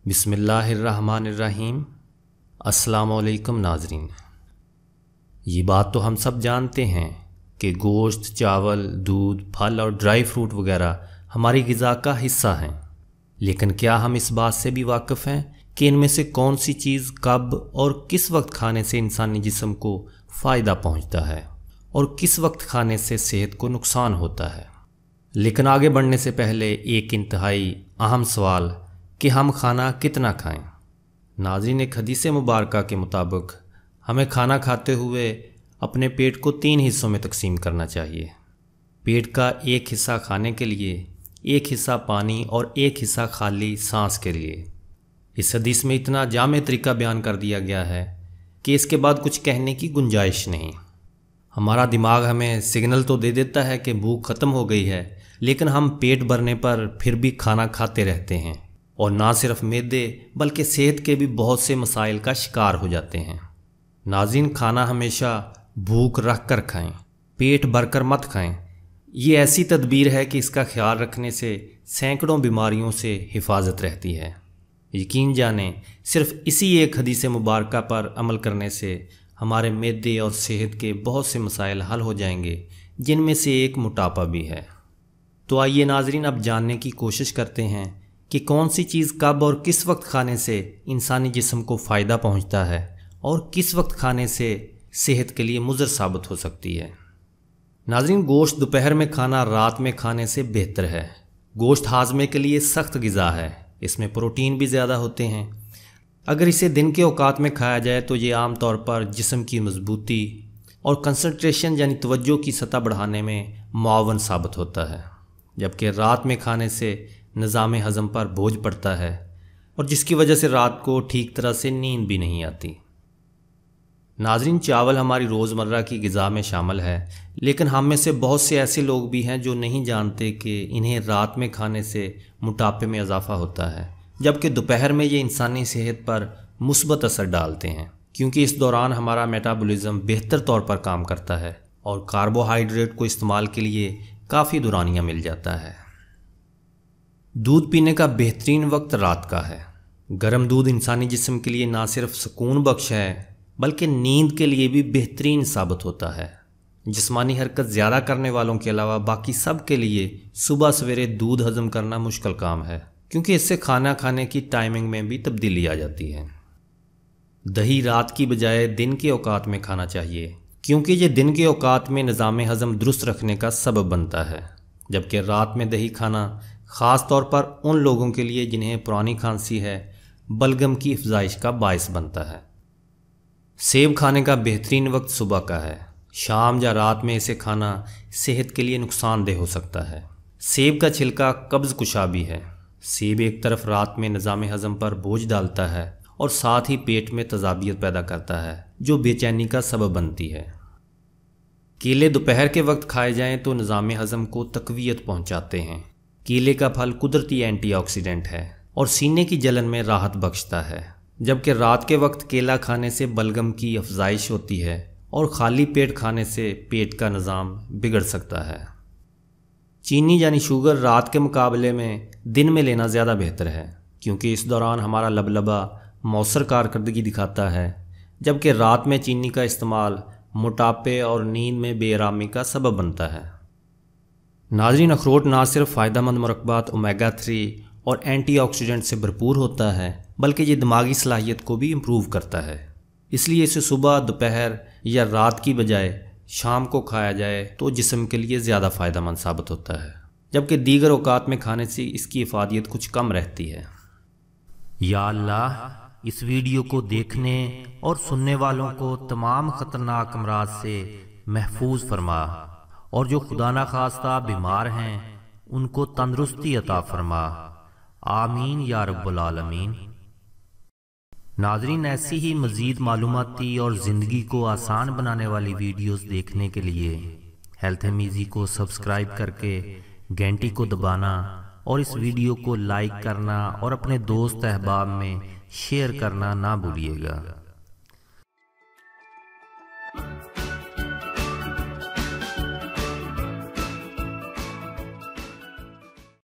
बिस्मिल्लाहिर्रहमानिर्रहीम। अस्सलाम वालेकुम नाज़रीन। ये बात तो हम सब जानते हैं कि गोश्त, चावल, दूध, फल और ड्राई फ्रूट वगैरह हमारी ग़िज़ा का हिस्सा हैं। लेकिन क्या हम इस बात से भी वाकिफ़ हैं कि इनमें से कौन सी चीज़ कब और किस वक्त खाने से इंसानी जिस्म को फ़ायदा पहुंचता है और किस वक्त खाने से सेहत को नुकसान होता है। लेकिन आगे बढ़ने से पहले एक इंतहाई अहम सवाल कि हम खाना कितना खाएं। नाज़रीन, एक हदीस मुबारक के मुताबिक हमें खाना खाते हुए अपने पेट को 3 हिस्सों में तकसीम करना चाहिए। पेट का एक हिस्सा खाने के लिए, एक हिस्सा पानी और एक हिस्सा खाली सांस के लिए। इस हदीस में इतना जामे तरीका बयान कर दिया गया है कि इसके बाद कुछ कहने की गुंजाइश नहीं। हमारा दिमाग हमें सिग्नल तो दे देता है कि भूख ख़त्म हो गई है, लेकिन हम पेट भरने पर फिर भी खाना खाते रहते हैं और ना सिर्फ मैदे बल्कि सेहत के भी बहुत से मसाइल का शिकार हो जाते हैं। नाज़रीन, खाना हमेशा भूख रख कर खाएँ, पेट भरकर मत खाएँ। ये ऐसी तदबीर है कि इसका ख्याल रखने से सैकड़ों बीमारियों से हिफाजत रहती है। यकीन जानें, सिर्फ इसी एक हदीस मुबारक पर अमल करने से हमारे मैदे और सेहत के बहुत से मसाइल हल हो जाएंगे, जिनमें से एक मोटापा भी है। तो आइए नाज़रीन, अब जानने की कोशिश करते हैं कि कौन सी चीज़ कब और किस वक्त खाने से इंसानी जिस्म को फ़ायदा पहुंचता है और किस वक्त खाने से सेहत के लिए मुज़र साबित हो सकती है। नाज़रीन, गोश्त दोपहर में खाना रात में खाने से बेहतर है। गोश्त हाजमे के लिए सख्त ग़िज़ा है, इसमें प्रोटीन भी ज़्यादा होते हैं। अगर इसे दिन के औकात में खाया जाए तो ये आम तौर पर जिस्म की मजबूती और कंसंट्रेशन यानी तवज्जो की सतह बढ़ाने में मुआवन साबित होता है, जबकि रात में खाने से निज़ाम हज़म पर बोझ पड़ता है और जिसकी वजह से रात को ठीक तरह से नींद भी नहीं आती। नाज़रीन, चावल हमारी रोज़मर्रा की ग़िज़ा में शामिल है, लेकिन हम में से बहुत से ऐसे लोग भी हैं जो नहीं जानते कि इन्हें रात में खाने से मोटापे में इजाफ़ा होता है, जबकि दोपहर में ये इंसानी सेहत पर मुस्बत असर डालते हैं, क्योंकि इस दौरान हमारा मेटाबॉलिज़्म बेहतर तौर पर काम करता है और कार्बोहाइड्रेट को इस्तेमाल के लिए काफ़ी दुरानियाँ मिल जाता है। दूध पीने का बेहतरीन वक्त रात का है। गर्म दूध इंसानी जिस्म के लिए ना सिर्फ सुकून बख्श है बल्कि नींद के लिए भी बेहतरीन साबित होता है। जिस्मानी हरकत ज़्यादा करने वालों के अलावा बाकी सब के लिए सुबह सवेरे दूध हज़म करना मुश्किल काम है, क्योंकि इससे खाना खाने की टाइमिंग में भी तब्दीली आ जाती है। दही रात की बजाय दिन के औकात में खाना चाहिए, क्योंकि ये दिन के औकात में निज़ाम हज़म दुरुस्त रखने का सबब बनता है, जबकि रात में दही खाना ख़ास तौर पर उन लोगों के लिए जिन्हें पुरानी खांसी है, बलगम की अफजाइश का बायस बनता है। सेब खाने का बेहतरीन वक्त सुबह का है। शाम या रात में इसे खाना सेहत के लिए नुकसानदेह हो सकता है। सेब का छिलका कब्ज़ कुशा भी है। सेब एक तरफ रात में निज़ाम हज़म पर बोझ डालता है और साथ ही पेट में तज़ाबियत पैदा करता है, जो बेचैनी का सबब बनती है। केले दोपहर के वक्त खाए जाएं तो निज़ाम हज़म को तक़वियत पहुँचाते हैं। केले का फल कुदरती एंटीऑक्सीडेंट है और सीने की जलन में राहत बख्शता है, जबकि रात के वक्त केला खाने से बलगम की अफजाइश होती है और खाली पेट खाने से पेट का निज़ाम बिगड़ सकता है। चीनी यानी शुगर रात के मुकाबले में दिन में लेना ज़्यादा बेहतर है, क्योंकि इस दौरान हमारा लबलबा मौसर कारकर्दगी दिखाता है, जबकि रात में चीनी का इस्तेमाल मोटापे और नींद में बेआरामी का सबब बनता है। नाज़रीन, अखरोट ना सिर्फ फ़ायदेमंद मुरक्बात ओमेगा 3 और एंटीऑक्सीडेंट से भरपूर होता है, बल्कि ये दिमागी सलाहियत को भी इम्प्रूव करता है। इसलिए इसे सुबह, दोपहर या रात की बजाय शाम को खाया जाए तो जिस्म के लिए ज़्यादा फ़ायदेमंद साबित होता है, जबकि दीगर औकात में खाने से इसकी इफ़ादियत कुछ कम रहती है। या अल्लाह, इस वीडियो को देखने और सुनने वालों को तमाम ख़तरनाक अमराज से महफूज फरमा और जो खुदा ना खास्ता बीमार हैं उनको तंदुरुस्ती अता फरमा। आमीन या रब्बुल आलमीन। नाज़रीन, ऐसी ही मज़ीद मालूमाती और ज़िंदगी को आसान बनाने वाली वीडियोस देखने के लिए हेल्थ एमीज़ी को सब्सक्राइब करके घंटी को दबाना और इस वीडियो को लाइक करना और अपने दोस्त अहबाब में शेयर करना ना भूलिएगा।